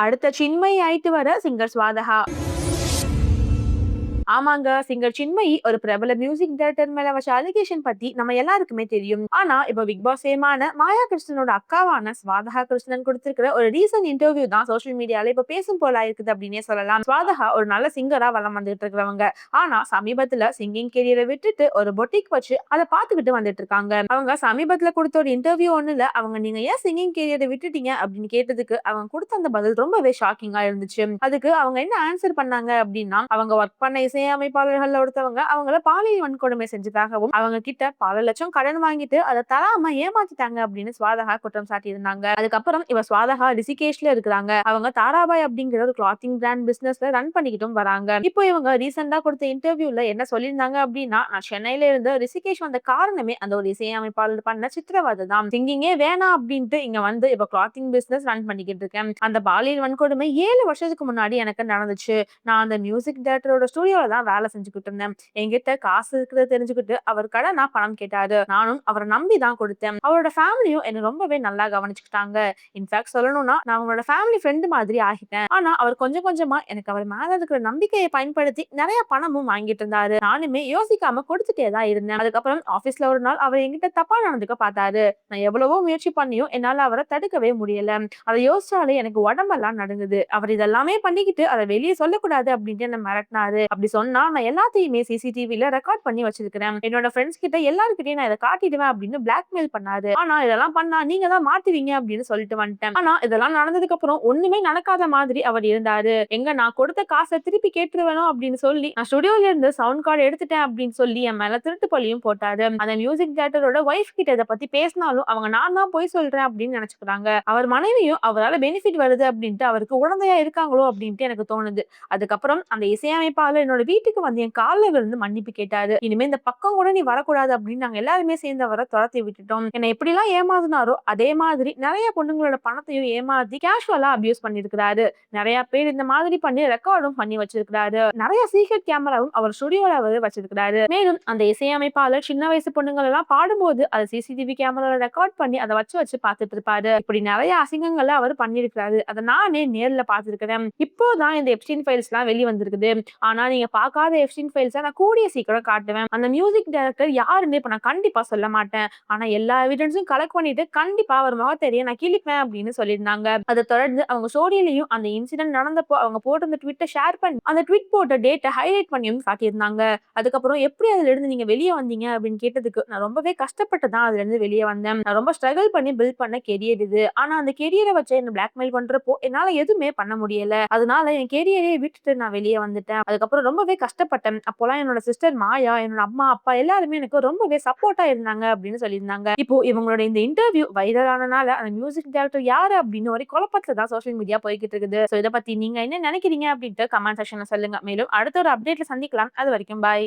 அடுத்த சின்மயி ஆயிட்டு வர சிங்கர் ஸ்வாதகா. ஆமாங்க. சிங்கர் சின்மயி ஒரு பிரபல மியூசிக் டைரக்டர் மேல வச்ச அலிகேஷன் பத்தி நம்ம எல்லாருக்குமே தெரியும். ஆனா இப்ப பிக் பாஸ் ஃபேமான மாயா கிருஷ்ணனோட அக்காவான ஸ்வாதகா கிருஷ்ணன் குடுத்திருக்கிற ஒரு ரீசன்ட் இன்டர்வியூ தான் சோஷியல் மீடியால இப்ப பேசும் பொருளா இருக்குது அப்படின்னே சொல்லலாம். ஸ்வாதகா ஒரு நல்ல சிங்கரா வலம் வந்துட்டு இருக்கிறவங்க. ஆனா சமீபத்துல சிங்கிங் கெரியரை விட்டுட்டு ஒரு பொட்டிக் வச்சு அதை பாத்துக்கிட்டு வந்துட்டு இருக்காங்க. அவங்க சமீபத்துல கொடுத்த ஒரு இன்டர்வியூ ஒண்ணுல அவங்க நீங்க ஏன் சிங்கிங் கெரியரை விட்டுட்டீங்க அப்படின்னு கேட்டதுக்கு அவங்க கொடுத்த அந்த பதில் ரொம்பவே ஷாக்கிங்கா இருந்துச்சு. அதுக்கு அவங்க என்ன ஆன்சர் பண்ணாங்க அப்படின்னா, அவங்க ஒர்க் பண்ண இசையமைப்பாளர்கள்ல ஒருத்தவங்க அவங்கள பாலியல் வன்கொடுமை செஞ்சதாகவும் அவங்க கிட்ட பல லட்சம் கடன் வாங்கிட்டு அதை தராம ஏமாத்திட்டாங்க அப்படின்னு ஸ்வாதகா குற்றம் சாட்டி இருந்தாங்க. அதுக்கப்புறம் இவ ஸ்வாதகா ரிஷிகேஷ்ல இருக்கிறாங்க. அவங்க தாராபாய் அப்படிங்கிற ஒரு கிளாத்திங் பிராண்ட் பிசினஸ்ல ரன் பண்ணிக்கிட்டும் வராங்க. இப்போ இவங்க ரீசெண்டா கொடுத்த இன்டர்வியூல என்ன சொல்லியிருந்தாங்க அப்படின்னா, நான் சென்னையில இருந்து ரிஷிகேஷ் வந்த காரணமே அந்த ஒரு இசையமைப்பாளர் பண்ண சித்திரவதை தான். சிங்கிங்கே வேணாம் அப்படின்ட்டு இங்க வந்து இப்ப கிளாத்திங் பிசினஸ் ரன் பண்ணிக்கிட்டு இருக்கேன். அந்த பாலியல் வன்கொடுமை 7 வருஷத்துக்கு முன்னாடி எனக்கு நடந்துச்சு. நான் அந்த மியூசிக் டைரக்டரோட ஸ்டுடியோல தான் வேலை செஞ்சுக்கிட்டு இருந்தேன். என்கிட்ட காசு இருக்கிறத தெரிஞ்சுக்கிட்டு அவர் கடனா பணம் கேட்டாரு. நானும் அவரை நம்பி தான் கொடுத்தேன். அவரோட ஃபேமிலியும் என்ன ரொம்பவே நல்லா கவனிச்சுக்கிட்டாங்க. இன்ஃபேக்ட் சொல்லணும்னா நான் அவங்களோட ஃபேமிலி ஃப்ரெண்ட் மாதிரி ஆகிட்டேன். ஆனா அவர் கொஞ்சம் கொஞ்சமா எனக்கு அவர் மேல இருக்கிற நம்பிக்கையை பயன்படுத்தி நிறைய பணமும் வாங்கிட்டு இருந்தாரு. நானுமே யோசிக்காம கொடுத்துட்டே தான் இருந்தேன். அதுக்கப்புறம் ஆபீஸ்ல ஒரு நாள் அவர் என்கிட்ட தப்பா நடந்துக்க பார்த்தாரு. நான் எவ்வளவோ முயற்சி பண்ணியும் என்னால அவரை தடுக்கவே முடியல. அதை யோசிச்சாலே எனக்கு உடம்பெல்லாம் நடுங்குது. அவர் இதெல்லாமே பண்ணிக்கிட்டு அதை வெளியே சொல்லக்கூடாது அப்படின்ட்டு என்ன மிரட்டினாரு. அப்படி சொன்னா நான் எல்லாத்தையுமே சிசிடிவில ரெக்கார்ட் பண்ணி வச்சிருக்கிறேன். என்னோட ஃப்ரெண்ட்ஸ் கிட்ட எல்லாருக்கிட்டையும் நான் இதை காட்டிடுவேன் அப்படின்னு பிளாக்மெயில் பண்ணாரு. ஆனா இதெல்லாம் பண்ணா நீங்க தான் மாட்டுவீங்க அப்படின்னு சொல்லிட்டு வந்துட்டேன். ஆனா இதெல்லாம் நடந்ததுக்கு அப்புறம் ஒண்ணுமே நடக்காத மாதிரி அவர் இருந்தாரு. எங்க நான் கொடுத்த காசை திருப்பி கேட்டுருவேனோ அப்படின்னு சொல்லி நான் ஸ்டுடியோல இருந்து சவுண்ட் கார்டு எடுத்துட்டேன் அப்படின்னு சொல்லி என் மேல திருட்டு பழியும் போட்டாரு. அந்த மியூசிக் டைரக்டரோட ஒய்ஃப் கிட்ட இதை பத்தி பேசினாலும் அவங்க நான் தான் போய் சொல்றேன் அப்படின்னு நினைச்சுக்கிறாங்க. அவர் மனைவியும் அவரால் பெனிஃபிட் வருது அப்படின்ட்டு அவருக்கு உடந்தையா இருக்காங்களோ அப்படின்ட்டு எனக்கு தோணுது. அதுக்கப்புறம் அந்த இசையமைப்பாளர் என்னோட வீட்டுக்கு வந்து என் காலில் விழுந்து மன்னிப்பு கேட்டாரு. இனிமே இந்த பக்கம் கூட நீ வரக்கூடாது அப்படின்னு நாங்க எல்லாருமே சேர்ந்து அவரை துரத்தி விட்டுட்டோம். என்னை எப்படிலாம் ஏமாத்தினாரோ அதே மாதிரி நிறைய பொண்ணுங்களோட பணத்தையும் ஏமாத்தி கேஷுவலா அபியூஸ் பண்ணிருக்கிறாரு. நிறைய பேர் இந்த மாதிரி பண்ணி ரெக்கார்டும் பண்ணி வச்சிருக்கிறாரு. நிறைய சீக்ரெட் கேமராவும் அவர் ஸ்டுடியோல வச்சிருக்கிறாரு. மேலும் அந்த இசையமைப்பாளர் சின்ன வயசு பொண்ணுங்கள் எல்லாம் பாடும்போது அதை சிசிடிவி கேமரால ரெக்கார்ட் பண்ணி அதை வச்சு பார்த்துட்டு இருப்பாரு. இப்படி நிறைய அசிங்கங்களை அவர் பண்ணிருக்கிறாரு. அதை நானே நேர்ல பார்த்திருக்கிறேன். இப்போதான் இந்த எப்ஸ்டீன் ஃபைல்ஸ் எல்லாம் வெளியே வந்திருக்குது. ஆனா நீங்க பார்க்காத எப்ஸ்டீன் ஃபைல்ஸை நான் கூடிய சீக்கிரம் காட்டுவேன். அந்த மியூசிக் டைரக்டர் யாருன்னு இப்ப நான் கண்டிப்பா சொல்ல மாட்டேன். ஆனா எல்லா எவிடன்ஸும் கலெக்ட் பண்ணிட்டு கண்டிப்பா அவர் முகத்தெரிய நான் கிழிப்பேன் அப்படின்னு சொல்லியிருந்தாங்க. அதை தொடர்ந்து அவங்க ஸ்டோரியிலையும் அந்த இன்சிடென்ட் நடந்தப்போ அவங்க போட்டு அந்த ட்விட்டை ஷேர் பண்ணி அந்த ட்வீட் போட்ட டேட்டை ஹைலைட் பண்ணியும் காட்டியிருந்தாங்க. அதுக்கப்புறம் எப்படி அதுல இருந்து நீங்க வெளியே வந்தீங்க அப்படின்னு கேட்டதுக்கு நான் ரொம்பவே கஷ்டப்பட்டு தான் அதுல இருந்து வெளியே வந்தேன். நான் ரொம்ப ஸ்ட்ரகிள் பண்ணி பில்ட் பண்ண கெரியர் இது. ஆனா அந்த கெரியரை வச்சு என்ன பிளாக்மெயில் பண்றப்போ என்னால எதுவுமே பண்ண முடியல. அதனால என் கெரியரே விட்டுட்டு நான் வெளியே வந்துட்டேன். அதுக்கப்புறம் ரொம்பவே கஷ்டப்பட்டேன். அப்போலாம் என்னோட சிஸ்டர் மாயா, என்னோட அம்மா அப்பா எல்லாருமே எனக்கு ரொம்பவே சப்போர்ட்டா இருந்தாங்க அப்படின்னு சொல்லியிருந்தாங்க. இப்போ இவங்களோட இந்த இன்டர்வியூ வைரல் ஆனனால அந்த மியூசிக் டைரக்டர் யாரு அப்படின்னு ஒரு குழப்பத்துல தான் சோஷியல் மீடியா போய்கிட்டு இருக்குது. சோ இதை பத்தி நீங்க என்ன நினைக்கிறீங்க அப்படின்ட்டு கமெண்ட் செக்ஷன்ல சொல்லுங்க. மேலும் அடுத்த ஒரு அப்டேட்ல சந்திக்கலாம். அது வரைக்கும் பாய்.